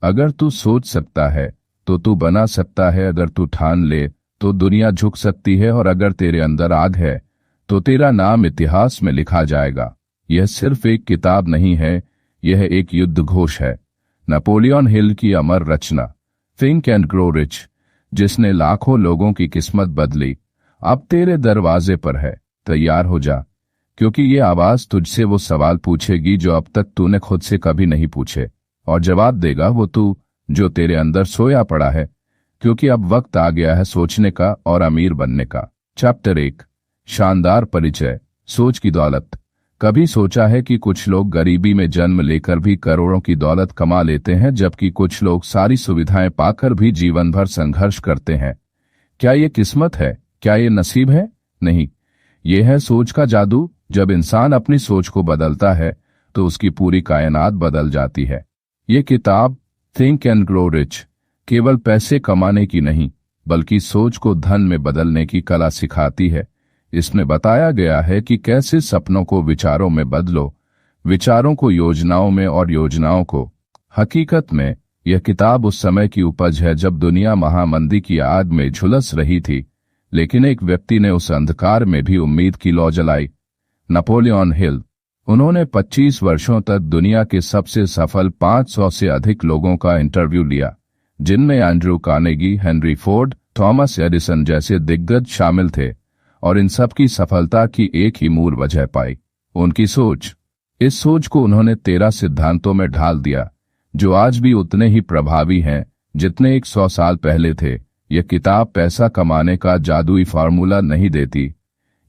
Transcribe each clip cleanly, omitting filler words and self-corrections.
अगर तू सोच सकता है तो तू बना सकता है। अगर तू ठान ले तो दुनिया झुक सकती है। और अगर तेरे अंदर आग है तो तेरा नाम इतिहास में लिखा जाएगा। यह सिर्फ एक किताब नहीं है, यह एक युद्ध घोष है। नेपोलियन हिल की अमर रचना थिंक एंड ग्रो रिच, जिसने लाखों लोगों की किस्मत बदली, अब तेरे दरवाजे पर है। तैयार हो जा, क्योंकि ये आवाज तुझसे वो सवाल पूछेगी जो अब तक तूने खुद से कभी नहीं पूछे, और जवाब देगा वो तू जो तेरे अंदर सोया पड़ा है। क्योंकि अब वक्त आ गया है सोचने का और अमीर बनने का। चैप्टर 1, शानदार परिचय। सोच की दौलत। कभी सोचा है कि कुछ लोग गरीबी में जन्म लेकर भी करोड़ों की दौलत कमा लेते हैं, जबकि कुछ लोग सारी सुविधाएं पाकर भी जीवन भर संघर्ष करते हैं? क्या ये किस्मत है? क्या ये नसीब है? नहीं, ये है सोच का जादू। जब इंसान अपनी सोच को बदलता है तो उसकी पूरी कायनात बदल जाती है। ये किताब थिंक एंड ग्रो रिच केवल पैसे कमाने की नहीं, बल्कि सोच को धन में बदलने की कला सिखाती है। इसमें बताया गया है कि कैसे सपनों को विचारों में बदलो, विचारों को योजनाओं में, और योजनाओं को हकीकत में। यह किताब उस समय की उपज है जब दुनिया महामंदी की आग में झुलस रही थी, लेकिन एक व्यक्ति ने उस अंधकार में भी उम्मीद की लौ जलाई। Napoleon Hill. उन्होंने 25 वर्षों तक दुनिया के सबसे सफल 500 से अधिक लोगों का इंटरव्यू लिया, जिनमें Andrew Carnegie, Henry Ford, Thomas Edison जैसे दिग्गज शामिल थे, और इन सब की सफलता की एक ही मूल वजह पाई, उनकी सोच। इस सोच को उन्होंने 13 सिद्धांतों में ढाल दिया, जो आज भी उतने ही प्रभावी हैं जितने 100 साल पहले थे। यह किताब पैसा कमाने का जादुई फार्मूला नहीं देती,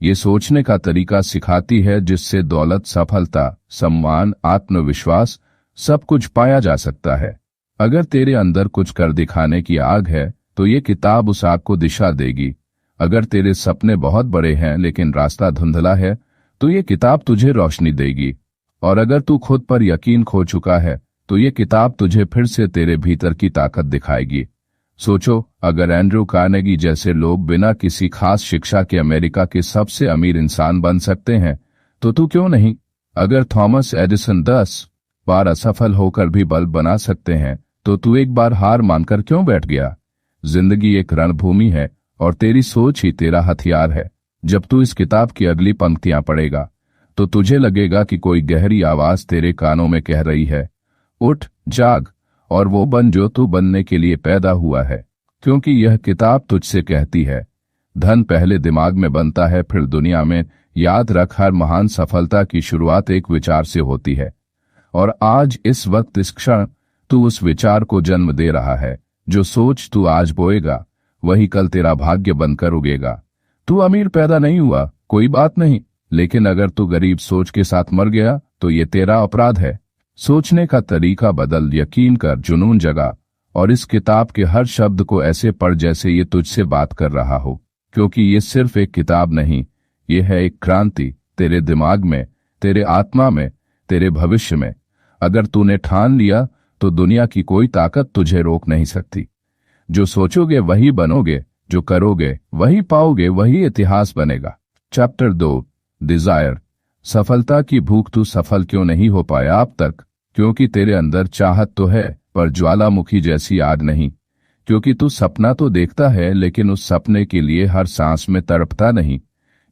ये सोचने का तरीका सिखाती है जिससे दौलत, सफलता, सम्मान, आत्मविश्वास सब कुछ पाया जा सकता है। अगर तेरे अंदर कुछ कर दिखाने की आग है तो ये किताब उस आग को दिशा देगी। अगर तेरे सपने बहुत बड़े हैं लेकिन रास्ता धुंधला है तो ये किताब तुझे रोशनी देगी। और अगर तू खुद पर यकीन खो चुका है तो ये किताब तुझे फिर से तेरे भीतर की ताकत दिखाएगी। सोचो, अगर एंड्रू कार्नेगी जैसे लोग बिना किसी खास शिक्षा के अमेरिका के सबसे अमीर इंसान बन सकते हैं, तो तू क्यों नहीं? अगर थॉमस एडिसन 10 बार असफल होकर भी बल्ब बना सकते हैं, तो तू एक बार हार मानकर क्यों बैठ गया? जिंदगी एक रणभूमि है और तेरी सोच ही तेरा हथियार है। जब तू इस किताब की अगली पंक्तियां पढ़ेगा तो तुझे लगेगा कि कोई गहरी आवाज तेरे कानों में कह रही है, उठ, जाग और वो बन जो तू बनने के लिए पैदा हुआ है। क्योंकि यह किताब तुझसे कहती है, धन पहले दिमाग में बनता है, फिर दुनिया में। याद रख, हर महान सफलता की शुरुआत एक विचार से होती है। और आज, इस वक्त, इस क्षण तू उस विचार को जन्म दे रहा है। जो सोच तू आज बोएगा वही कल तेरा भाग्य बनकर उगेगा। तू अमीर पैदा नहीं हुआ, कोई बात नहीं, लेकिन अगर तू गरीब सोच के साथ मर गया तो ये तेरा अपराध है। सोचने का तरीका बदल, यकीन कर, जुनून जगा, और इस किताब के हर शब्द को ऐसे पढ़ जैसे ये तुझसे बात कर रहा हो। क्योंकि ये सिर्फ एक किताब नहीं, ये है एक क्रांति, तेरे दिमाग में, तेरे आत्मा में, तेरे भविष्य में। अगर तूने ठान लिया तो दुनिया की कोई ताकत तुझे रोक नहीं सकती। जो सोचोगे वही बनोगे, जो करोगे वही पाओगे, वही इतिहास बनेगा। Chapter 2, desire. सफलता की भूख। तू सफल क्यों नहीं हो पाया अब तक? क्योंकि तेरे अंदर चाहत तो है, पर ज्वालामुखी जैसी आग नहीं। क्योंकि तू सपना तो देखता है, लेकिन उस सपने के लिए हर सांस में तड़पता नहीं।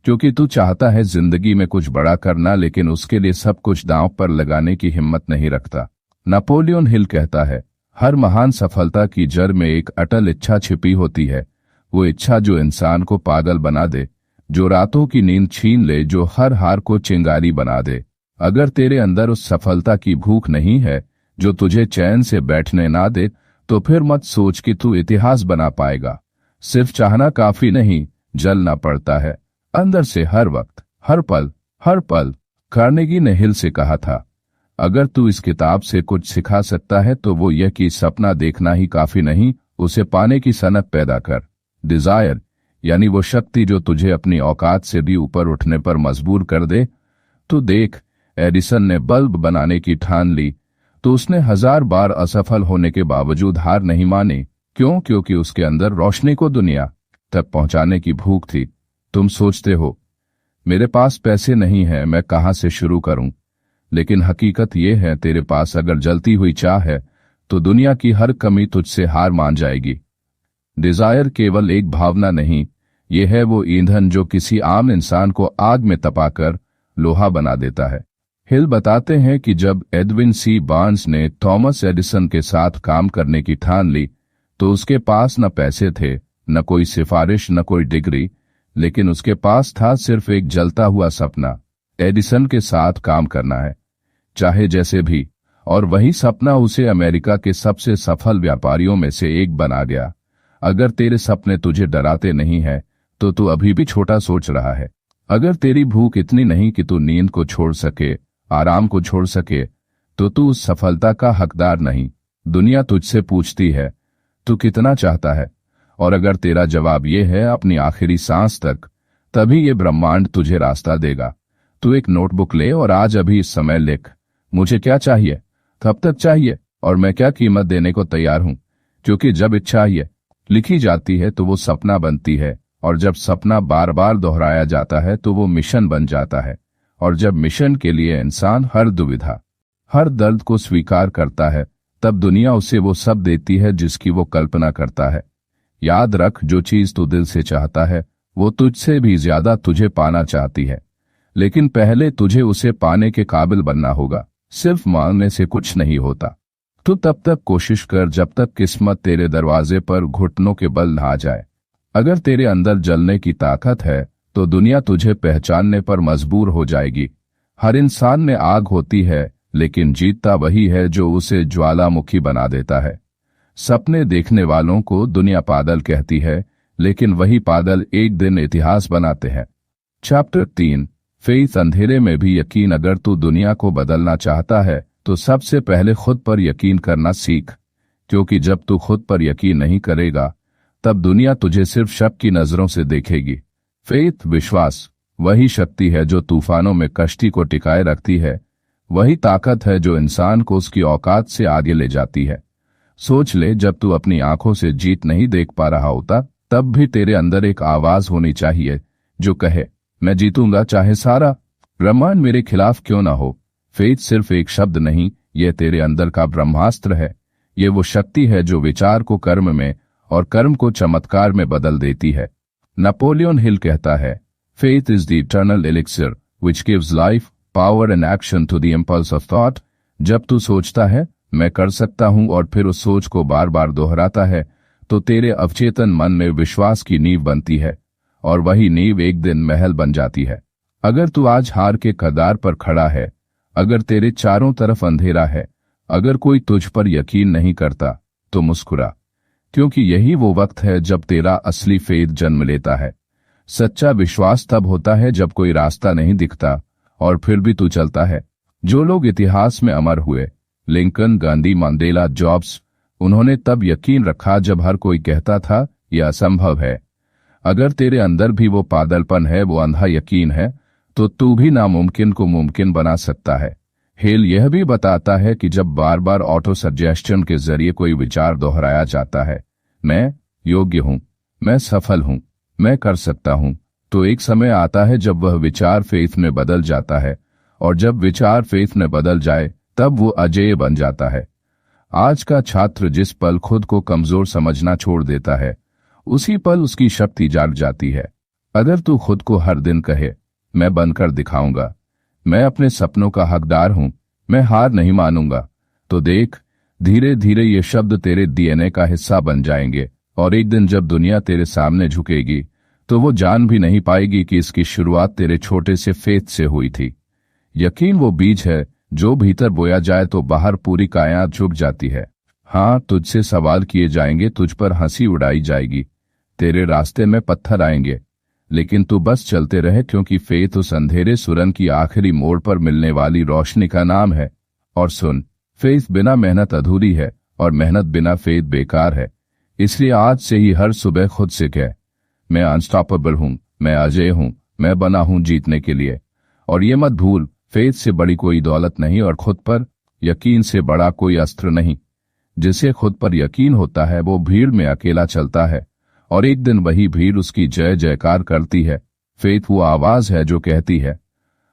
क्योंकि तू चाहता है जिंदगी में कुछ बड़ा करना, लेकिन उसके लिए सब कुछ दांव पर लगाने की हिम्मत नहीं रखता। नेपोलियन हिल कहता है, हर महान सफलता की जड़ में एक अटल इच्छा छिपी होती है। वो इच्छा जो इंसान को पागल बना दे, जो रातों की नींद छीन ले, जो हर हार को चिंगारी बना दे। अगर तेरे अंदर उस सफलता की भूख नहीं है जो तुझे चैन से बैठने ना दे, तो फिर मत सोच कि तू इतिहास बना पाएगा। सिर्फ चाहना काफी नहीं, जलना पड़ता है अंदर से, हर वक्त, हर पल, हर पल। कार्नेगी ने हिल से कहा था, अगर तू इस किताब से कुछ सिखा सकता है तो वो यह कि सपना देखना ही काफी नहीं, उसे पाने की सनक पैदा कर। डिजायर यानी वो शक्ति जो तुझे अपनी औकात से भी ऊपर उठने पर मजबूर कर दे। तो देख, एडिसन ने बल्ब बनाने की ठान ली तो उसने 1000 बार असफल होने के बावजूद हार नहीं मानी। क्यों? क्योंकि उसके अंदर रोशनी को दुनिया तक पहुंचाने की भूख थी। तुम सोचते हो, मेरे पास पैसे नहीं है, मैं कहां से शुरू करूं? लेकिन हकीकत यह है, तेरे पास अगर जलती हुई चाह है तो दुनिया की हर कमी तुझसे हार मान जाएगी। डिजायर केवल एक भावना नहीं, ये है वो ईंधन जो किसी आम इंसान को आग में तपाकर लोहा बना देता है। हिल बताते हैं कि जब एडविन सी बार्न्स ने थॉमस एडिसन के साथ काम करने की ठान ली तो उसके पास न पैसे थे, न कोई सिफारिश, न कोई डिग्री, लेकिन उसके पास था सिर्फ एक जलता हुआ सपना। एडिसन के साथ काम करना है, चाहे जैसे भी। और वही सपना उसे अमेरिका के सबसे सफल व्यापारियों में से एक बना गया। अगर तेरे सपने तुझे डराते नहीं है तो तू अभी भी छोटा सोच रहा है। अगर तेरी भूख इतनी नहीं कि तू नींद को छोड़ सके, आराम को छोड़ सके, तो तू उस सफलता का हकदार नहीं। दुनिया तुझसे पूछती है तू कितना चाहता है, और अगर तेरा जवाब ये है अपनी आखिरी सांस तक, तभी ये ब्रह्मांड तुझे रास्ता देगा। तू एक नोटबुक ले और आज अभी इस समय लिख, मुझे क्या चाहिए, कब तक चाहिए और मैं क्या कीमत देने को तैयार हूं। क्योंकि जब इच्छा लिखी जाती है तो वो सपना बनती है, और जब सपना बार बार दोहराया जाता है तो वो मिशन बन जाता है। और जब मिशन के लिए इंसान हर दुविधा, हर दर्द को स्वीकार करता है, तब दुनिया उसे वो सब देती है जिसकी वो कल्पना करता है। याद रख, जो चीज तू दिल से चाहता है वो तुझसे भी ज्यादा तुझे पाना चाहती है, लेकिन पहले तुझे उसे पाने के काबिल बनना होगा। सिर्फ मांगने से कुछ नहीं होता। तू तब तक कोशिश कर जब तक किस्मत तेरे दरवाजे पर घुटनों के बल ना आ जाए। अगर तेरे अंदर जलने की ताकत है तो दुनिया तुझे पहचानने पर मजबूर हो जाएगी। हर इंसान में आग होती है, लेकिन जीतता वही है जो उसे ज्वालामुखी बना देता है। सपने देखने वालों को दुनिया पागल कहती है, लेकिन वही पागल एक दिन इतिहास बनाते हैं। चैप्टर 3, फेथ, अंधेरे में भी यकीन। अगर तू दुनिया को बदलना चाहता है तो सबसे पहले खुद पर यकीन करना सीख, क्योंकि जब तू खुद पर यकीन नहीं करेगा तब दुनिया तुझे सिर्फ शक की नजरों से देखेगी। फेथ, विश्वास, वही शक्ति है जो तूफानों में कश्ती को टिकाए रखती है। वही ताकत है जो इंसान को उसकी औकात से आगे ले जाती है। सोच ले, जब तू अपनी आंखों से जीत नहीं देख पा रहा होता तब भी तेरे अंदर एक आवाज होनी चाहिए जो कहे मैं जीतूंगा, चाहे सारा ब्रह्मांड मेरे खिलाफ क्यों ना हो। फेथ सिर्फ एक शब्द नहीं, यह तेरे अंदर का ब्रह्मास्त्र है। ये वो शक्ति है जो विचार को कर्म में और कर्म को चमत्कार में बदल देती है। नेपोलियन हिल कहता है, faith is the eternal elixir which gives life, power and action to the impulse of thought. जब तू सोचता है मैं कर सकता हूं और फिर उस सोच को बार बार दोहराता है तो तेरे अवचेतन मन में विश्वास की नींव बनती है, और वही नींव एक दिन महल बन जाती है। अगर तू आज हार के कगार पर खड़ा है, अगर तेरे चारों तरफ अंधेरा है, अगर कोई तुझ पर यकीन नहीं करता, तो मुस्कुरा, क्योंकि यही वो वक्त है जब तेरा असली फेथ जन्म लेता है। सच्चा विश्वास तब होता है जब कोई रास्ता नहीं दिखता और फिर भी तू चलता है। जो लोग इतिहास में अमर हुए, लिंकन, गांधी, मंडेला, जॉब्स, उन्होंने तब यकीन रखा जब हर कोई कहता था यह असंभव है। अगर तेरे अंदर भी वो पागलपन है, वो अंधा यकीन है, तो तू भी नामुमकिन को मुमकिन बना सकता है। हेल यह भी बताता है कि जब बार बार ऑटो सजेशन के जरिए कोई विचार दोहराया जाता है, मैं योग्य हूं, मैं सफल हूं, मैं कर सकता हूं, तो एक समय आता है जब वह विचार फेथ में बदल जाता है, और जब विचार फेथ में बदल जाए तब वो अजेय बन जाता है। आज का छात्र जिस पल खुद को कमजोर समझना छोड़ देता है, उसी पल उसकी शक्ति जाग जाती है। अगर तू खुद को हर दिन कहे मैं बनकर दिखाऊंगा, मैं अपने सपनों का हकदार हूं, मैं हार नहीं मानूंगा, तो देख, धीरे धीरे ये शब्द तेरे डीएनए का हिस्सा बन जाएंगे, और एक दिन जब दुनिया तेरे सामने झुकेगी तो वो जान भी नहीं पाएगी कि इसकी शुरुआत तेरे छोटे से फेथ से हुई थी। यकीन वो बीज है जो भीतर बोया जाए तो बाहर पूरी कायनात झुक जाती है। हाँ, तुझसे सवाल किए जाएंगे, तुझ पर हंसी उड़ाई जाएगी, तेरे रास्ते में पत्थर आएंगे, लेकिन तू बस चलते रहे, क्योंकि फेथ उस अंधेरे सुरंग की आखिरी मोड़ पर मिलने वाली रोशनी का नाम है। और सुन, फेथ बिना मेहनत अधूरी है और मेहनत बिना फेथ बेकार है। इसलिए आज से ही हर सुबह खुद से कह मैं अनस्टॉपेबल हूं, मैं अजय हूं, मैं बना हूं जीतने के लिए। और ये मत भूल, फेथ से बड़ी कोई दौलत नहीं और खुद पर यकीन से बड़ा कोई अस्त्र नहीं। जिसे खुद पर यकीन होता है वो भीड़ में अकेला चलता है, और एक दिन वही भीड़ उसकी जय जयकार करती है। फेथ वो आवाज है जो कहती है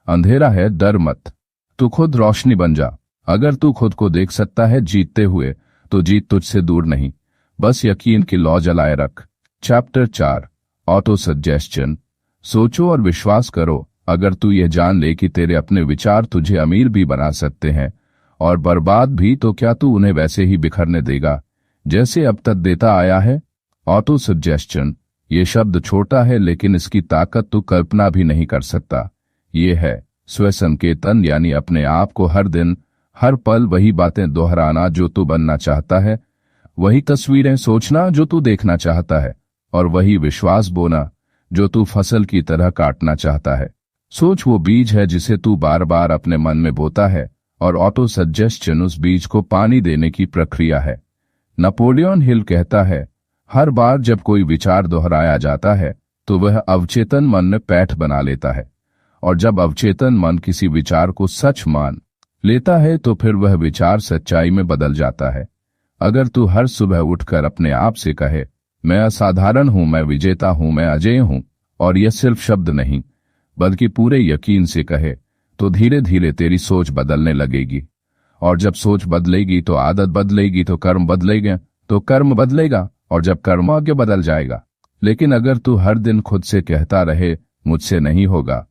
अंधेरा है, डर मत, तू खुद रोशनी बन जा। अगर तू खुद को देख सकता है जीतते हुए, तो जीत तुझसे दूर नहीं, बस यकीन की लौ जलाए रख। Chapter 4 auto suggestion. सोचो और विश्वास करो, अगर तू ये जान ले कि तेरे अपने विचार तुझे अमीर भी बना सकते हैं और बर्बाद भी, तो क्या तू उन्हें वैसे ही बिखरने देगा जैसे अब तक देता आया है? ऑटो सजेस्शन, ये शब्द छोटा है लेकिन इसकी ताकत तू कल्पना भी नहीं कर सकता। ये है स्वसंकेतन, यानी अपने आप को हर दिन हर पल वही बातें दोहराना जो तू बनना चाहता है, वही तस्वीरें सोचना जो तू देखना चाहता है, और वही विश्वास बोना जो तू फसल की तरह काटना चाहता है। सोच वो बीज है जिसे तू बार बार अपने मन में बोता है, और ऑटो सजेस्शन उस बीज को पानी देने की प्रक्रिया है। नेपोलियन हिल कहता है, हर बार जब कोई विचार दोहराया जाता है तो वह अवचेतन मन में पैठ बना लेता है, और जब अवचेतन मन किसी विचार को सच मान लेता है तो फिर वह विचार सच्चाई में बदल जाता है। अगर तू हर सुबह उठकर अपने आप से कहे, मैं असाधारण हूं, मैं विजेता हूं, मैं अजेय हूं, और यह सिर्फ शब्द नहीं बल्कि पूरे यकीन से कहे, तो धीरे धीरे तेरी सोच बदलने लगेगी। और जब सोच बदलेगी तो आदत बदलेगी, तो कर्म बदलेगा, तो कर्म बदलेगा, और जब कर्म आगे बदल जाएगा। लेकिन अगर तू हर दिन खुद से कहता रहे, मुझसे नहीं होगा,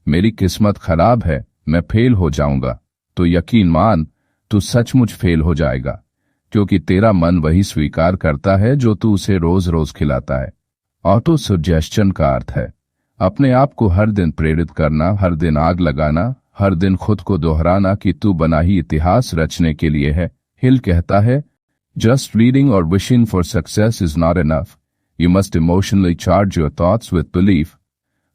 मेरी किस्मत खराब है, मैं फेल हो जाऊंगा, तो यकीन मान तू सचमुच फेल हो जाएगा, क्योंकि तेरा मन वही स्वीकार करता है जो तू उसे रोज रोज खिलाता है। ऑटो सजेस्शन का अर्थ है अपने आप को हर दिन प्रेरित करना, हर दिन आग लगाना, हर दिन खुद को दोहराना कि तू बना ही इतिहास रचने के लिए है। हिल कहता है, जस्ट रीडिंग और wishing for success is not enough, you must emotionally charge your thoughts with belief.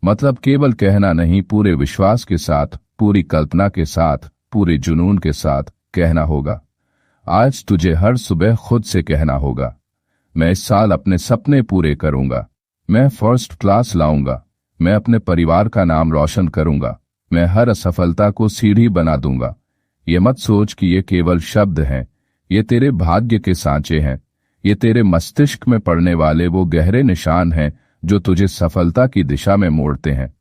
मतलब केवल कहना नहीं, पूरे विश्वास के साथ, पूरी कल्पना के साथ, पूरे जुनून के साथ कहना होगा। आज तुझे हर सुबह खुद से कहना होगा, मैं इस साल अपने सपने पूरे करूंगा, मैं फर्स्ट क्लास लाऊंगा, मैं अपने परिवार का नाम रोशन करूंगा, मैं हर असफलता को सीढ़ी बना दूंगा। ये मत सोच कि ये केवल शब्द हैं, ये तेरे भाग्य के सांचे हैं, ये तेरे मस्तिष्क में पड़ने वाले वो गहरे निशान हैं जो तुझे सफलता की दिशा में मोड़ते हैं।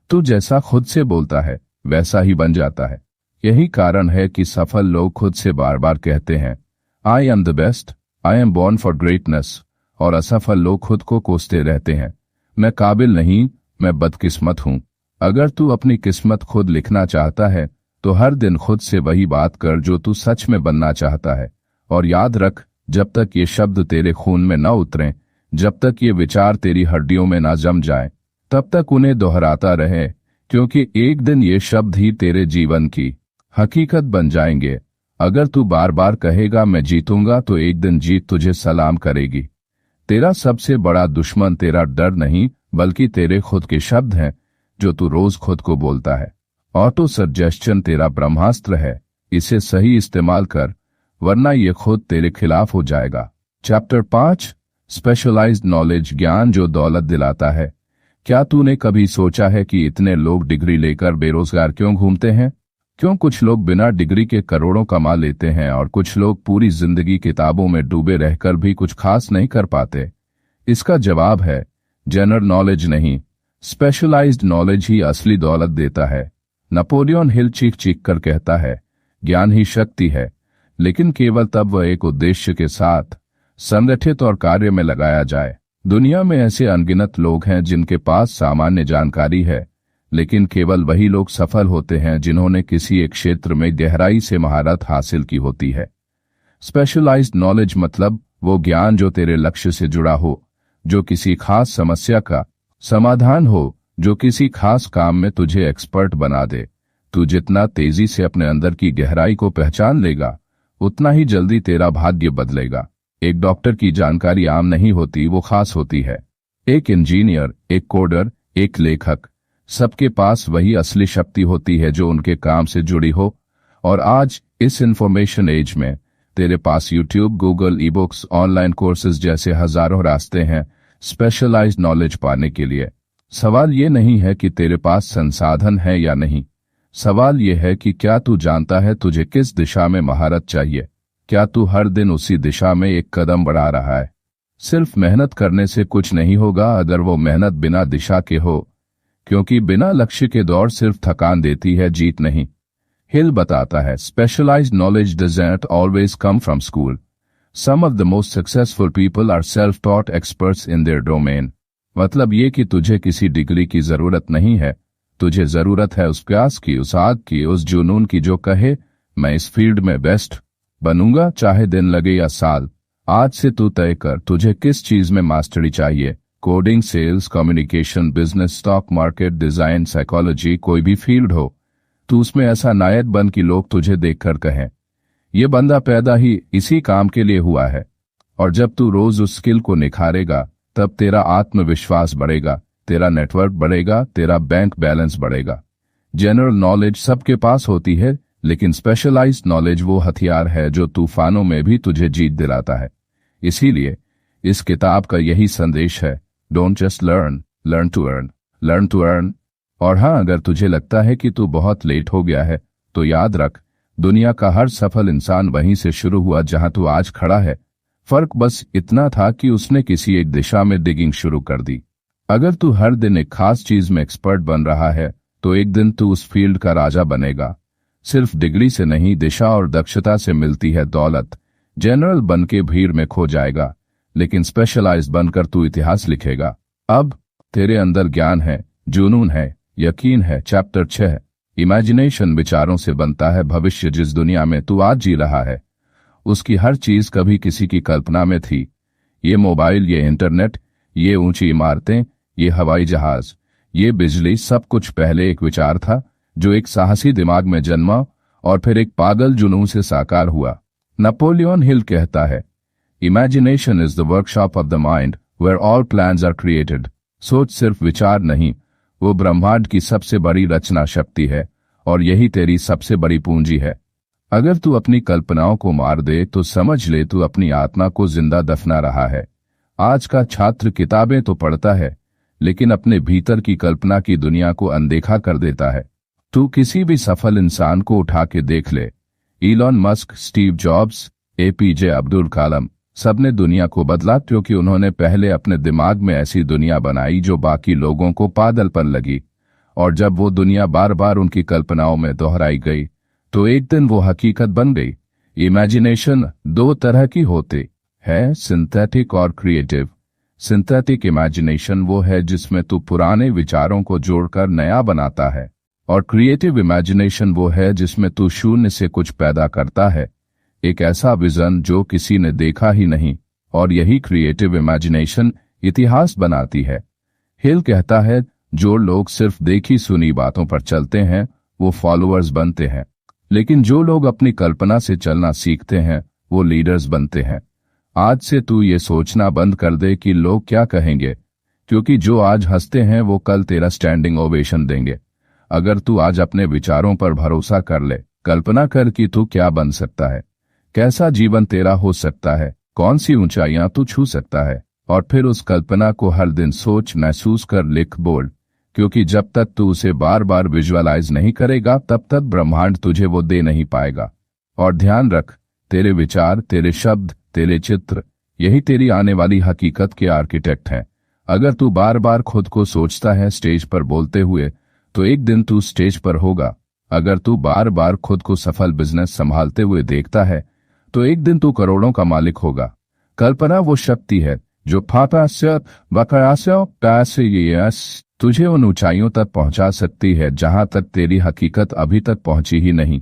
तू जैसा खुद से बोलता है वैसा ही बन जाता है। यही कारण है कि सफल लोग खुद से बार बार कहते हैं, I am the best, I am born for greatness, और असफल लोग खुद को कोसते रहते हैं, मैं काबिल नहीं, मैं बदकिस्मत हूं। अगर तू अपनी किस्मत खुद लिखना चाहता है तो हर दिन खुद से वही बात कर जो तू सच में बनना चाहता है। और याद रख, जब तक ये शब्द तेरे खून में न उतरें, जब तक ये विचार तेरी हड्डियों में न जम जाए, तब तक उन्हें दोहराता रहे, क्योंकि एक दिन ये शब्द ही तेरे जीवन की हकीकत बन जाएंगे। अगर तू बार बार कहेगा मैं जीतूंगा, तो एक दिन जीत तुझे सलाम करेगी। तेरा सबसे बड़ा दुश्मन तेरा डर नहीं बल्कि तेरे खुद के शब्द हैं जो तू रोज खुद को बोलता है। ऑटो सजेस्शन तेरा ब्रह्मास्त्र है, इसे सही इस्तेमाल कर, वरना ये खुद तेरे खिलाफ हो जाएगा। चैप्टर 5 स्पेशलाइज्ड नॉलेज, ज्ञान जो दौलत दिलाता है। क्या तूने कभी सोचा है कि इतने लोग डिग्री लेकर बेरोजगार क्यों घूमते हैं? क्यों कुछ लोग बिना डिग्री के करोड़ों कमा लेते हैं और कुछ लोग पूरी जिंदगी किताबों में डूबे रहकर भी कुछ खास नहीं कर पाते? इसका जवाब है जनरल नॉलेज नहीं, स्पेशलाइज्ड नॉलेज ही असली दौलत देता है। नेपोलियन हिल चीख चीख कर कहता है, ज्ञान ही शक्ति है, लेकिन केवल तब वह एक उद्देश्य के साथ संगठित और कार्य में लगाया जाए। दुनिया में ऐसे अनगिनत लोग हैं जिनके पास सामान्य जानकारी है, लेकिन केवल वही लोग सफल होते हैं जिन्होंने किसी एक क्षेत्र में गहराई से महारत हासिल की होती है। स्पेशलाइज्ड नॉलेज मतलब वो ज्ञान जो तेरे लक्ष्य से जुड़ा हो, जो किसी खास समस्या का समाधान हो, जो किसी खास काम में तुझे एक्सपर्ट बना दे। तू जितना तेजी से अपने अंदर की गहराई को पहचान लेगा, उतना ही जल्दी तेरा भाग्य बदलेगा। एक डॉक्टर की जानकारी आम नहीं होती, वो खास होती है। एक इंजीनियर, एक कोडर, एक लेखक, सबके पास वही असली शक्ति होती है जो उनके काम से जुड़ी हो। और आज इस इंफॉर्मेशन एज में तेरे पास YouTube, Google, e books, online courses जैसे हजारों रास्ते हैं स्पेशलाइज्ड नॉलेज पाने के लिए। सवाल ये नहीं है कि तेरे पास संसाधन है या नहीं, सवाल ये है कि क्या तू जानता है तुझे किस दिशा में महारत चाहिए? क्या तू हर दिन उसी दिशा में एक कदम बढ़ा रहा है? सिर्फ मेहनत करने से कुछ नहीं होगा अगर वो मेहनत बिना दिशा के हो, क्योंकि बिना लक्ष्य के दौड़ सिर्फ थकान देती है, जीत नहीं। हिल बताता है, specialised knowledge doesn't always come from school, Some of the most successful people are self-taught experts in their domain. मतलब ये कि तुझे किसी डिग्री की जरूरत नहीं है, तुझे जरूरत है उस प्यास की, उस आग की, उस जुनून की जो कहे मैं इस फील्ड में बेस्ट बनूंगा, चाहे दिन लगे या साल। आज से तू तय कर तुझे किस चीज में मास्टरी चाहिए। Coding, sales, communication, business, stock market, design, psychology, कोई भी फील्ड हो, तू उसमें ऐसा नायक बन कि लोग तुझे देखकर कहें ये बंदा पैदा ही इसी काम के लिए हुआ है। और जब तू रोज उस स्किल को निखारेगा तब तेरा आत्मविश्वास बढ़ेगा, तेरा नेटवर्क बढ़ेगा, तेरा बैंक बैलेंस बढ़ेगा। जनरल नॉलेज सबके पास होती है, लेकिन स्पेशलाइज्ड नॉलेज वो हथियार है जो तूफानों में भी तुझे जीत दिलाता है। इसीलिए इस किताब का यही संदेश है, don't just learn, learn to earn, learn to earn. और हाँ, अगर तुझे लगता है कि तू बहुत लेट हो गया है तो याद रख, दुनिया का हर सफल इंसान वहीं से शुरू हुआ जहां तू आज खड़ा है। फर्क बस इतना था कि उसने किसी एक दिशा में डिगिंग शुरू कर दी। अगर तू हर दिन एक खास चीज में एक्सपर्ट बन रहा है तो एक दिन तू उस फील्ड का राजा बनेगा। सिर्फ डिग्री से नहीं, दिशा और दक्षता से मिलती है दौलत। जनरल बन के भीड़ में खो जाएगा, लेकिन स्पेशलाइज्ड बनकर तू इतिहास लिखेगा। अब तेरे अंदर ज्ञान है, जुनून है, यकीन है। Chapter 6, imagination. विचारों से बनता है भविष्य। जिस दुनिया में तू आज जी रहा है उसकी हर चीज कभी किसी की कल्पना में थी। ये मोबाइल, ये इंटरनेट, ये ऊंची इमारतें, ये हवाई जहाज, ये बिजली, सब कुछ पहले एक विचार था जो एक साहसी दिमाग में जन्मा और फिर एक पागल जुनून से साकार हुआ। नेपोलियन हिल कहता है, imagination is the workshop of the mind where all plans are created. सोच सिर्फ विचार नहीं, वो ब्रह्मांड की सबसे बड़ी रचना शक्ति है और यही तेरी सबसे बड़ी पूंजी है। अगर तू अपनी कल्पनाओं को मार दे तो समझ ले तू अपनी आत्मा को जिंदा दफना रहा है। आज का छात्र किताबें तो पढ़ता है लेकिन अपने भीतर की कल्पना की दुनिया को अनदेखा कर देता है। तू किसी भी सफल इंसान को उठा के देख ले, Elon Musk, Steve Jobs, APJ Abdul Kalam, सबने दुनिया को बदला क्योंकि उन्होंने पहले अपने दिमाग में ऐसी दुनिया बनाई जो बाकी लोगों को पागलपन लगी। और जब वो दुनिया बार बार उनकी कल्पनाओं में दोहराई गई तो एक दिन वो हकीकत बन गई। इमेजिनेशन दो तरह की होती है, सिंथेटिक और क्रिएटिव। सिंथेटिक इमेजिनेशन वो है जिसमें तू पुराने विचारों को जोड़कर नया बनाता है, और क्रिएटिव इमेजिनेशन वो है जिसमें तू शून्य से कुछ पैदा करता है, एक ऐसा विजन जो किसी ने देखा ही नहीं। और यही क्रिएटिव इमेजिनेशन इतिहास बनाती है। हिल कहता है, जो लोग सिर्फ देखी सुनी बातों पर चलते हैं वो फॉलोअर्स बनते हैं, लेकिन जो लोग अपनी कल्पना से चलना सीखते हैं वो लीडर्स बनते हैं। आज से तू ये सोचना बंद कर दे कि लोग क्या कहेंगे, क्योंकि जो आज हंसते हैं वो कल तेरा स्टैंडिंग ओवेशन देंगे। अगर तू आज अपने विचारों पर भरोसा कर ले, कल्पना कर कि तू क्या बन सकता है, कैसा जीवन तेरा हो सकता है, कौन सी ऊंचाइयां तू छू सकता है, और फिर उस कल्पना को हर दिन सोच, महसूस कर, लिख, बोल। क्योंकि जब तक तू उसे बार बार विजुअलाइज नहीं करेगा तब तक ब्रह्मांड तुझे वो दे नहीं पाएगा। और ध्यान रख, तेरे विचार, तेरे शब्द, तेरे चित्र, यही तेरी आने वाली हकीकत के आर्किटेक्ट हैं। अगर तू बार बार खुद को सोचता है स्टेज पर बोलते हुए, तो एक दिन तू स्टेज पर होगा। अगर तू बार बार खुद को सफल बिजनेस संभालते हुए देखता है तो एक दिन तू करोड़ों का मालिक होगा। कल्पना वो शक्ति है जो तुझे उन ऊंचाइयों तक पहुंचा सकती है जहां तक तेरी हकीकत अभी तक पहुंची ही नहीं।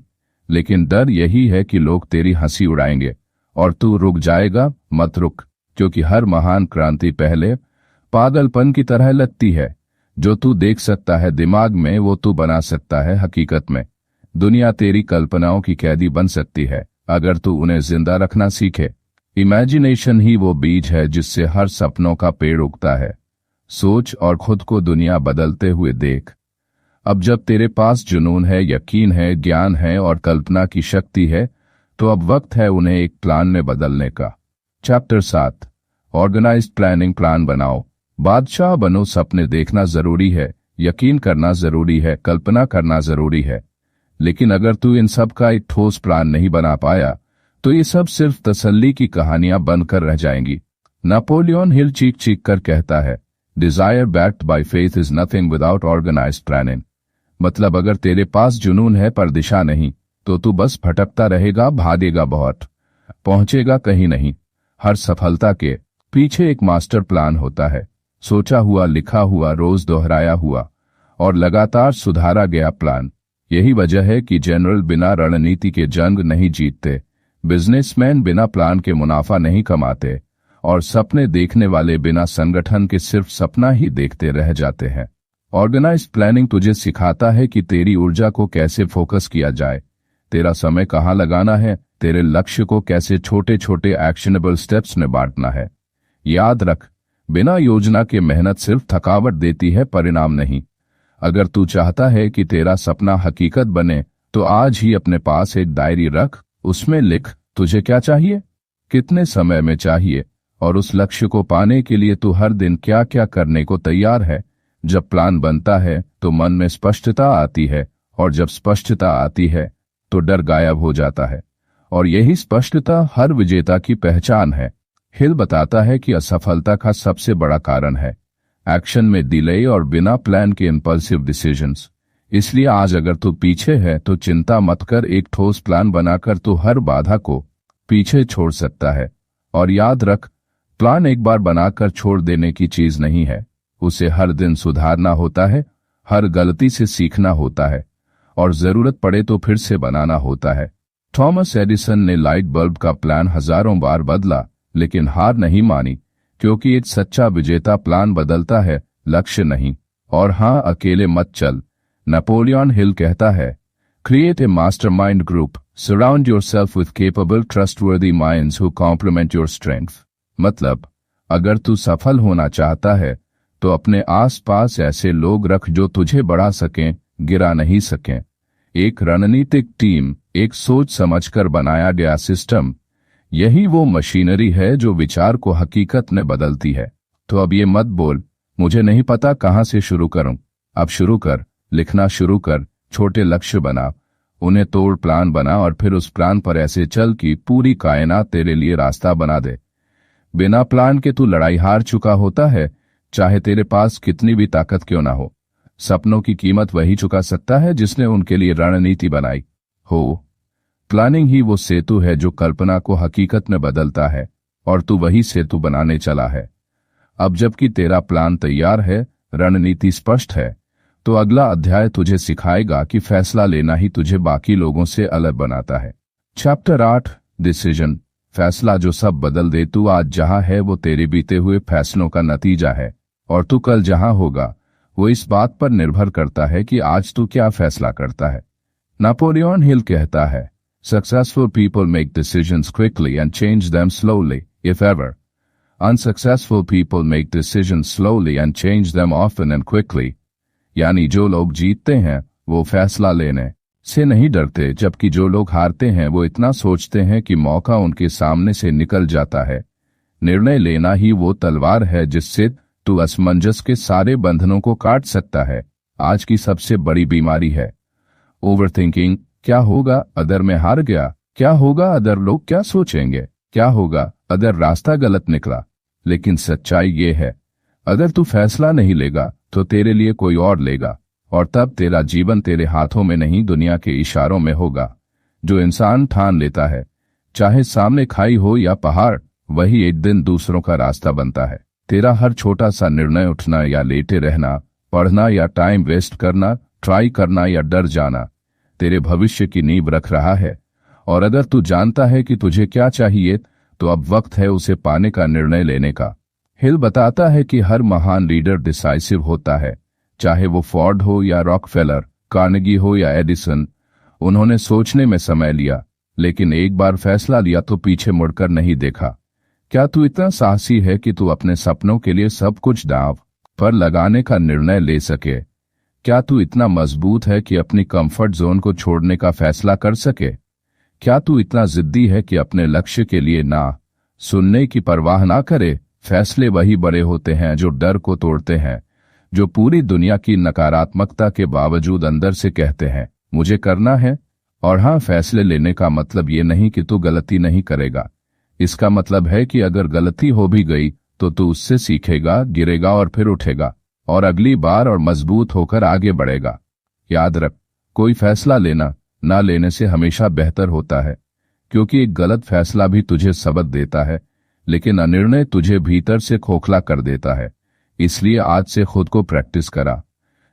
लेकिन डर यही है कि लोग तेरी हंसी उड़ाएंगे और तू रुक जाएगा। मत रुक, क्योंकि हर महान क्रांति पहले पागलपन की तरह लगती है। जो तू देख सकता है दिमाग में वो तू बना सकता है हकीकत में। दुनिया तेरी कल्पनाओं की कैदी बन सकती है अगर तू उन्हें जिंदा रखना सीखे। इमेजिनेशन ही वो बीज है जिससे हर सपनों का पेड़ उगता है। सोच और खुद को दुनिया बदलते हुए देख। अब जब तेरे पास जुनून है, यकीन है, ज्ञान है और कल्पना की शक्ति है, तो अब वक्त है उन्हें एक प्लान में बदलने का। Chapter 7, organised planning. प्लान बनाओ, बादशाह बनो। सपने देखना जरूरी है, यकीन करना जरूरी है, कल्पना करना जरूरी है, लेकिन अगर तू इन सब का एक ठोस प्लान नहीं बना पाया तो ये सब सिर्फ तसल्ली की कहानियां बनकर रह जाएंगी। नेपोलियन हिल चीख चीख कर कहता है, desire backed by faith is nothing without organised planning. मतलब अगर तेरे पास जुनून है पर दिशा नहीं तो तू बस भटकता रहेगा, भागेगा बहुत। पहुंचेगा कहीं नहीं। हर सफलता के पीछे एक मास्टर प्लान होता है, सोचा हुआ, लिखा हुआ, रोज दोहराया हुआ और लगातार सुधारा गया प्लान। यही वजह है कि जनरल बिना रणनीति के जंग नहीं जीतते, बिजनेसमैन बिना प्लान के मुनाफा नहीं कमाते और सपने देखने वाले बिना संगठन के सिर्फ सपना ही देखते रह जाते हैं। ऑर्गेनाइज्ड प्लानिंग तुझे सिखाता है कि तेरी ऊर्जा को कैसे फोकस किया जाए, तेरा समय कहाँ लगाना है, तेरे लक्ष्य को कैसे छोटे छोटे एक्शनेबल स्टेप्स में बांटना है। याद रख, बिना योजना के मेहनत सिर्फ थकावट देती है, परिणाम नहीं। अगर तू चाहता है कि तेरा सपना हकीकत बने तो आज ही अपने पास एक डायरी रख, उसमें लिख तुझे क्या चाहिए, कितने समय में चाहिए और उस लक्ष्य को पाने के लिए तू हर दिन क्या क्या करने को तैयार है। जब प्लान बनता है तो मन में स्पष्टता आती है और जब स्पष्टता आती है तो डर गायब हो जाता है और यही स्पष्टता हर विजेता की पहचान है। हिल बताता है कि असफलता का सबसे बड़ा कारण है एक्शन में डिले और बिना प्लान के इंपल्सिव डिसीजंस। इसलिए आज अगर तू पीछे है तो चिंता मत कर, एक ठोस प्लान बनाकर तू हर बाधा को पीछे छोड़ सकता है। और याद रख, प्लान एक बार बनाकर छोड़ देने की चीज नहीं है, उसे हर दिन सुधारना होता है, हर गलती से सीखना होता है और जरूरत पड़े तो फिर से बनाना होता है। थॉमस एडिसन ने लाइट बल्ब का प्लान हजारों बार बदला लेकिन हार नहीं मानी, क्योंकि एक सच्चा विजेता प्लान बदलता है, लक्ष्य नहीं। और हाँ, अकेले मत चल। नेपोलियन हिल कहता है, create a mastermind group, surround yourself with capable trustworthy minds who complement your strength. मतलब, अगर तू सफल होना चाहता है तो अपने आसपास ऐसे लोग रख जो तुझे बढ़ा सकें, गिरा नहीं सकें। एक रणनीतिक टीम, एक सोच समझकर बनाया गया सिस्टम, यही वो मशीनरी है जो विचार को हकीकत में बदलती है। तो अब ये मत बोल, मुझे नहीं पता कहाँ से शुरू करूं। अब शुरू कर, लिखना शुरू कर, छोटे लक्ष्य बना, उन्हें तोड़, प्लान बना और फिर उस प्लान पर ऐसे चल कि पूरी कायनात तेरे लिए रास्ता बना दे। बिना प्लान के तू लड़ाई हार चुका होता है, चाहे तेरे पास कितनी भी ताकत क्यों ना हो। सपनों की कीमत वही चुका सकता है जिसने उनके लिए रणनीति बनाई हो। प्लानिंग ही वो सेतु है जो कल्पना को हकीकत में बदलता है और तू वही सेतु बनाने चला है। अब जबकि तेरा प्लान तैयार है, रणनीति स्पष्ट है, तो अगला अध्याय तुझे सिखाएगा कि फैसला लेना ही तुझे बाकी लोगों से अलग बनाता है। Chapter 8, decision. फैसला जो सब बदल दे। तू आज जहां है वो तेरे बीते हुए फैसलों का नतीजा है और तू कल जहां होगा वो इस बात पर निर्भर करता है कि आज तू क्या फैसला करता है। नेपोलियन हिल कहता है, successful people make decisions quickly and change them slowly if ever. Unsuccessful people make decisions slowly and change them often and quickly. यानी जो लोग जीतते हैं वो फैसला लेने से नहीं डरते, जबकि जो लोग हारते हैं वो इतना सोचते हैं कि मौका उनके सामने से निकल जाता है। निर्णय लेना ही वो तलवार है जिससे तू असमंजस के सारे बंधनों को काट सकता है। आज की सबसे बड़ी बीमारी है ओवरथिंकिंग। क्या होगा अगर मैं हार गया, क्या होगा अगर लोग क्या सोचेंगे, क्या होगा अगर रास्ता गलत निकला। लेकिन सच्चाई ये है, अगर तू फैसला नहीं लेगा तो तेरे लिए कोई और लेगा और तब तेरा जीवन तेरे हाथों में नहीं दुनिया के इशारों में होगा। जो इंसान ठान लेता है, चाहे सामने खाई हो या पहाड़, वही एक दिन दूसरों का रास्ता बनता है। तेरा हर छोटा सा निर्णय, उठना या लेटे रहना, पढ़ना या टाइम वेस्ट करना, ट्राई करना या डर जाना, तेरे भविष्य की नींव रख रहा है। और अगर तू जानता है कि तुझे क्या चाहिए तो अब वक्त है उसे पाने का, निर्णय लेने का। हिल बताता है कि हर महान लीडर डिसाइसिव होता है, चाहे वो फोर्ड हो या रॉकफेलर, कार्नेगी हो या एडिसन। उन्होंने सोचने में समय लिया, लेकिन एक बार फैसला लिया तो पीछे मुड़कर नहीं देखा। क्या तू इतना साहसी है कि तू अपने सपनों के लिए सब कुछ दांव पर लगाने का निर्णय ले सके? क्या तू इतना मजबूत है कि अपनी कंफर्ट जोन को छोड़ने का फैसला कर सके? क्या तू इतना जिद्दी है कि अपने लक्ष्य के लिए ना सुनने की परवाह ना करे? फैसले वही बड़े होते हैं जो डर को तोड़ते हैं, जो पूरी दुनिया की नकारात्मकता के बावजूद अंदर से कहते हैं मुझे करना है। और हाँ, फैसले लेने का मतलब ये नहीं कि तू गलती नहीं करेगा। इसका मतलब है कि अगर गलती हो भी गई तो तू उससे सीखेगा, गिरेगा और फिर उठेगा और अगली बार और मजबूत होकर आगे बढ़ेगा। याद रख, कोई फैसला लेना ना लेने से हमेशा बेहतर होता है, क्योंकि एक गलत फैसला भी तुझे सबक देता है, लेकिन अनिर्णय तुझे भीतर से खोखला कर देता है। इसलिए आज से खुद को प्रैक्टिस करा,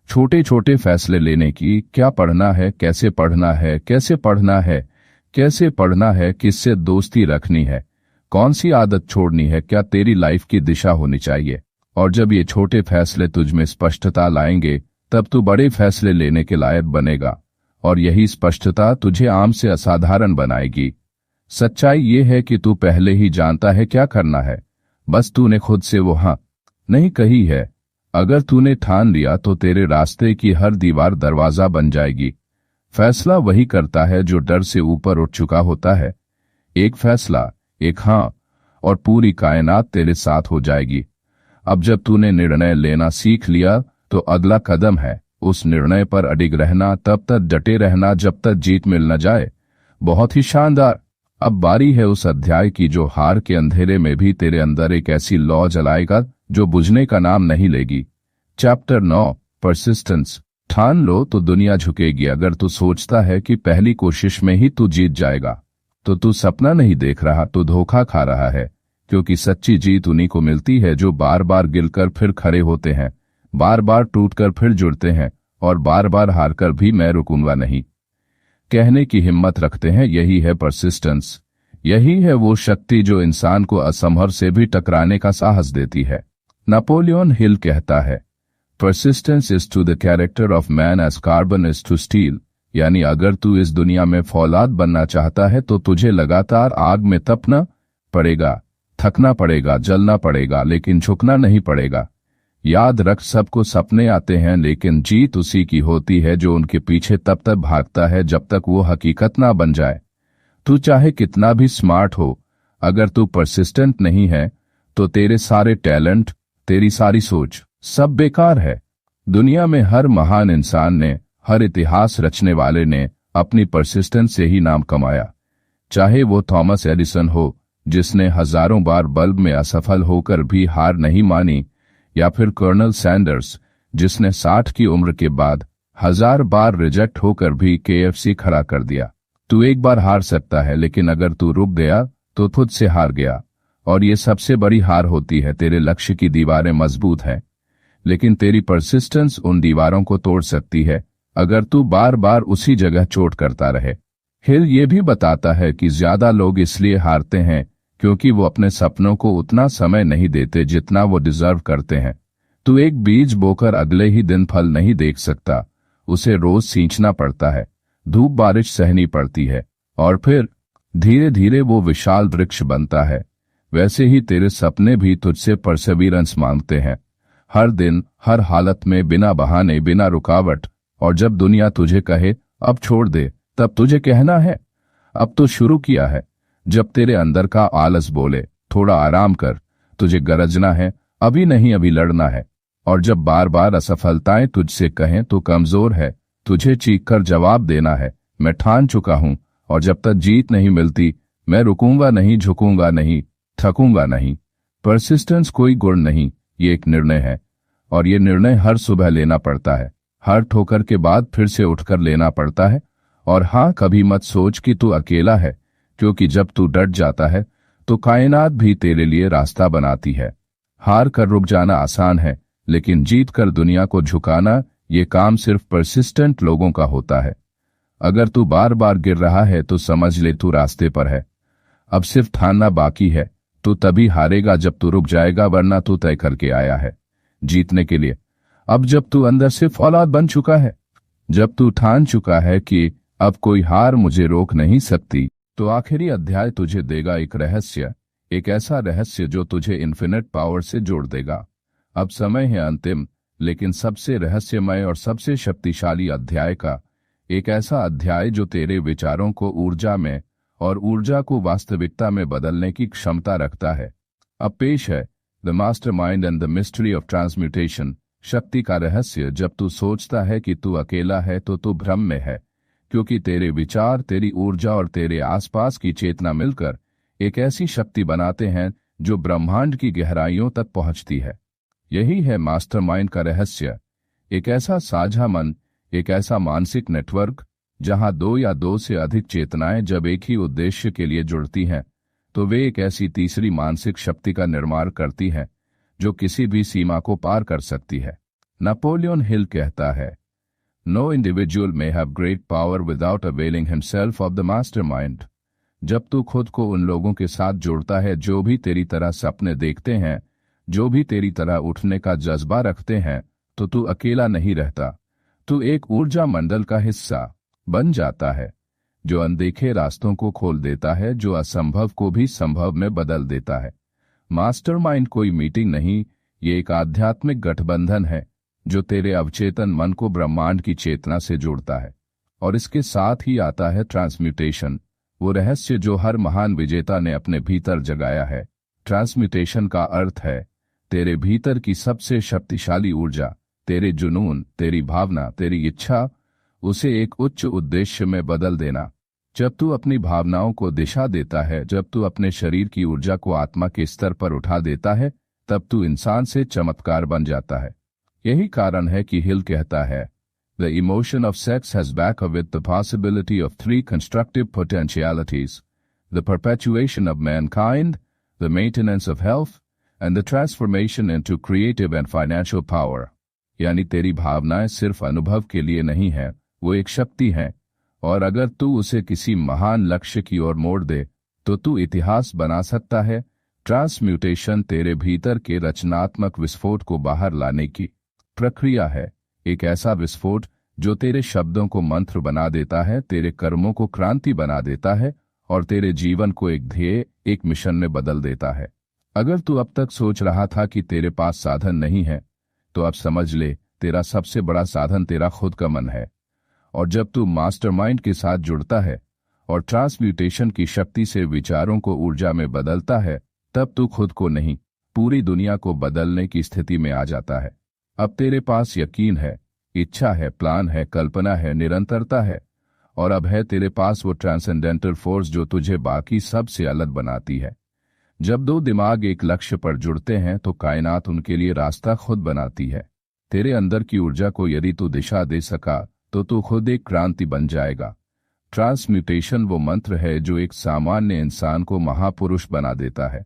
छोटे छोटे फैसले लेने की। क्या पढ़ना है, कैसे पढ़ना है, कैसे पढ़ना है, कैसे पढ़ना है, किससे दोस्ती रखनी है, कौन सी आदत छोड़नी है, क्या तेरी लाइफ की दिशा होनी चाहिए। और जब ये छोटे फैसले तुझ में स्पष्टता लाएंगे, तब तू बड़े फैसले लेने के लायक बनेगा, और यही स्पष्टता तुझे आम से असाधारण बनाएगी। सच्चाई ये है कि तू पहले ही जानता है क्या करना है, बस तूने खुद से वो हाँ नहीं कही है। अगर तूने ठान लिया तो तेरे रास्ते की हर दीवार दरवाजा बन जाएगी। फैसला वही करता है जो डर से ऊपर उठ चुका होता है। एक फैसला, एक हाँ, और पूरी कायनात तेरे साथ हो जाएगी। अब जब तूने निर्णय लेना सीख लिया तो अगला कदम है उस निर्णय पर अडिग रहना, तब तक डटे रहना जब तक जीत मिल न जाए। बहुत ही शानदार। अब बारी है उस अध्याय की जो हार के अंधेरे में भी तेरे अंदर एक ऐसी लौ जलाएगा जो बुझने का नाम नहीं लेगी। Chapter 9, persistence. ठान लो तो दुनिया झुकेगी। अगर तू सोचता है कि पहली कोशिश में ही तू जीत जाएगा तो तू सपना नहीं देख रहा, तो धोखा खा रहा है। क्योंकि सच्ची जीत उन्हीं को मिलती है जो बार बार गिरकर फिर खड़े होते हैं, बार बार टूटकर फिर जुड़ते हैं, और बार बार हारकर भी मैं रुकूंगा नहीं कहने की हिम्मत रखते हैं। यही है परसिस्टेंस। यही है वो शक्ति जो इंसान को असंभव से भी टकराने का साहस देती है। नेपोलियन हिल कहता है, persistence is to the character of man as carbon is to steel. यानी अगर तू इस दुनिया में फौलाद बनना चाहता है तो तुझे लगातार आग में तपना पड़ेगा, थकना पड़ेगा, जलना पड़ेगा, लेकिन झुकना नहीं पड़ेगा। याद रख, सबको सपने आते हैं, लेकिन जीत उसी की होती है जो उनके पीछे तब तक भागता है जब तक वो हकीकत ना बन जाए। तू चाहे कितना भी स्मार्ट हो, अगर तू परसिस्टेंट नहीं है तो तेरे सारे टैलेंट, तेरी सारी सोच सब बेकार है। दुनिया में हर महान इंसान ने, हर इतिहास रचने वाले ने अपनी परसिस्टेंस से ही नाम कमाया। चाहे वो थॉमस एडिसन हो, जिसने हजारों बार बल्ब में असफल होकर भी हार नहीं मानी, या फिर कर्नल सैंडर्स, जिसने 60 की उम्र के बाद 1000 बार रिजेक्ट होकर भी KFC खड़ा कर दिया। तू एक बार हार सकता है, लेकिन अगर तू रुक गया तो खुद से हार गया। और ये सबसे बड़ी हार होती है। तेरे लक्ष्य की दीवारें मजबूत हैं, लेकिन तेरी परसिस्टेंस उन दीवारों को तोड़ सकती है अगर तू बार बार उसी जगह चोट करता रहे। हिल ये भी बताता है कि ज्यादा लोग इसलिए हारते हैं क्योंकि वो अपने सपनों को उतना समय नहीं देते जितना वो डिजर्व करते हैं। तू एक बीज बोकर अगले ही दिन फल नहीं देख सकता, उसे रोज सींचना पड़ता है, धूप बारिश सहनी पड़ती है, और फिर धीरे धीरे वो विशाल वृक्ष बनता है। वैसे ही तेरे सपने भी तुझसे परसेवरेंस मांगते हैं, हर दिन, हर हालत में, बिना बहाने, बिना रुकावट। और जब दुनिया तुझे कहे अब छोड़ दे, तब तुझे कहना है अब तो शुरू किया है। जब तेरे अंदर का आलस बोले थोड़ा आराम कर, तुझे गरजना है, अभी नहीं, अभी लड़ना है। और जब बार बार असफलताएं तुझसे कहें तो कमजोर है, तुझे चीखकर जवाब देना है मैं ठान चुका हूं, और जब तक जीत नहीं मिलती मैं रुकूंगा नहीं, झुकूंगा नहीं, थकूंगा नहीं। परसिस्टेंस कोई गुण नहीं, ये एक निर्णय है, और ये निर्णय हर सुबह लेना पड़ता है, हर ठोकर के बाद फिर से उठकर लेना पड़ता है। और हाँ, कभी मत सोच कि तू अकेला है, क्योंकि जब तू डट जाता है तो कायनात भी तेरे लिए रास्ता बनाती है। हार कर रुक जाना आसान है, लेकिन जीत कर दुनिया को झुकाना, ये काम सिर्फ परसिस्टेंट लोगों का होता है। अगर तू बार बार गिर रहा है तो समझ ले तू रास्ते पर है। अब सिर्फ ठानना बाकी है। तू तभी हारेगा जब तू रुक जाएगा, वरना तू तय करके आया है जीतने के लिए। अब जब तू अंदर से फौलाद बन चुका है, जब तू ठान चुका है कि अब कोई हार मुझे रोक नहीं सकती, तो आखिरी अध्याय तुझे देगा एक रहस्य, एक ऐसा रहस्य जो तुझे इन्फिनिट पावर से जोड़ देगा। अब समय है अंतिम, लेकिन सबसे रहस्यमय और सबसे शक्तिशाली अध्याय का, एक ऐसा अध्याय जो तेरे विचारों को ऊर्जा में और ऊर्जा को वास्तविकता में बदलने की क्षमता रखता है। अब पेश है the mastermind and the mystery of transmutation, शक्ति का रहस्य। जब तू सोचता है कि तू अकेला है तो तू भ्रम में है, क्योंकि तेरे विचार, तेरी ऊर्जा और तेरे आसपास की चेतना मिलकर एक ऐसी शक्ति बनाते हैं जो ब्रह्मांड की गहराइयों तक पहुंचती है। यही है मास्टरमाइंड का रहस्य, एक ऐसा साझा मन, एक ऐसा मानसिक नेटवर्क जहां दो या दो से अधिक चेतनाएं जब एक ही उद्देश्य के लिए जुड़ती हैं तो वे एक ऐसी तीसरी मानसिक शक्ति का निर्माण करती हैं जो किसी भी सीमा को पार कर सकती है। नेपोलियन हिल कहता है, no individual may have great power without availing himself of the mastermind। जब तू खुद को उन लोगों के साथ जोड़ता है जो भी तेरी तरह सपने देखते हैं, जो भी तेरी तरह उठने का जज्बा रखते हैं, तो तू अकेला नहीं रहता। तू एक ऊर्जा मंडल का हिस्सा बन जाता है जो अनदेखे रास्तों को खोल देता है, जो असंभव को भी संभव में बदल देता है। मास्टरमाइंड कोई मीटिंग नहीं, ये एक आध्यात्मिक गठबंधन है जो तेरे अवचेतन मन को ब्रह्मांड की चेतना से जोड़ता है। और इसके साथ ही आता है ट्रांसम्यूटेशन, वो रहस्य जो हर महान विजेता ने अपने भीतर जगाया है। ट्रांसम्यूटेशन का अर्थ है तेरे भीतर की सबसे शक्तिशाली ऊर्जा, तेरे जुनून, तेरी भावना, तेरी इच्छा, उसे एक उच्च उद्देश्य में बदल देना। जब तू अपनी भावनाओं को दिशा देता है, जब तू अपने शरीर की ऊर्जा को आत्मा के स्तर पर उठा देता है, तब तू इंसान से चमत्कार बन जाता है। यही कारण है कि हिल कहता है, The emotion of sex has back of it the possibility of three constructive potentialities: the perpetuation of mankind, the maintenance of health, and the transformation into creative and financial power। यानी तेरी भावनाएं सिर्फ अनुभव के लिए नहीं है, वो एक शक्ति है, और अगर तू उसे किसी महान लक्ष्य की ओर मोड़ दे तो तू इतिहास बना सकता है। ट्रांसम्यूटेशन तेरे भीतर के रचनात्मक विस्फोट को बाहर लाने की प्रक्रिया है, एक ऐसा विस्फोट जो तेरे शब्दों को मंत्र बना देता है, तेरे कर्मों को क्रांति बना देता है और तेरे जीवन को एक ध्येय, एक मिशन में बदल देता है। अगर तू अब तक सोच रहा था कि तेरे पास साधन नहीं है, तो अब समझ ले, तेरा सबसे बड़ा साधन तेरा खुद का मन है। और जब तू मास्टरमाइंड के साथ जुड़ता है और ट्रांसम्यूटेशन की शक्ति से विचारों को ऊर्जा में बदलता है, तब तू खुद को नहीं, पूरी दुनिया को बदलने की स्थिति में आ जाता है। अब तेरे पास यकीन है, इच्छा है, प्लान है, कल्पना है, निरंतरता है, और अब है तेरे पास वो ट्रांसेंडेंटल फोर्स जो तुझे बाकी सब से अलग बनाती है। जब दो दिमाग एक लक्ष्य पर जुड़ते हैं तो कायनात उनके लिए रास्ता खुद बनाती है। तेरे अंदर की ऊर्जा को यदि तू दिशा दे सका तो तू खुद एक क्रांति बन जाएगा। ट्रांसम्यूटेशन वो मंत्र है जो एक सामान्य इंसान को महापुरुष बना देता है।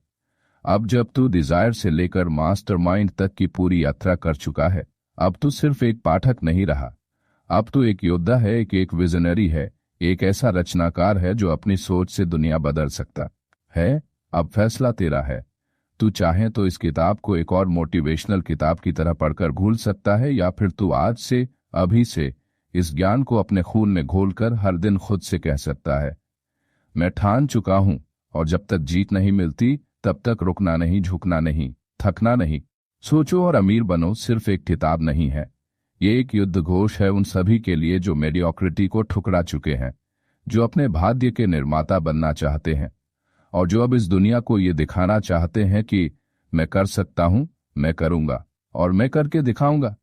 अब जब तू डिजायर से लेकर मास्टरमाइंड तक की पूरी यात्रा कर चुका है, अब तू सिर्फ एक पाठक नहीं रहा, अब तू एक योद्धा है, एक विजनरी है, एक ऐसा रचनाकार है जो अपनी सोच से दुनिया बदल सकता है। अब फैसला तेरा है, तू चाहे तो इस किताब को एक और मोटिवेशनल किताब की तरह पढ़कर भूल सकता है, या फिर तू आज से, अभी से इस ज्ञान को अपने खून में घोलकर हर दिन खुद से कह सकता है, मैं ठान चुका हूं, और जब तक जीत नहीं मिलती तब तक रुकना नहीं, झुकना नहीं, थकना नहीं। सोचो और अमीर बनो सिर्फ एक किताब नहीं है, ये एक युद्ध घोष है उन सभी के लिए जो मेडियोक्रिटी को ठुकरा चुके हैं, जो अपने भाग्य के निर्माता बनना चाहते हैं, और जो अब इस दुनिया को ये दिखाना चाहते हैं कि मैं कर सकता हूं, मैं करूंगा और मैं करके दिखाऊंगा।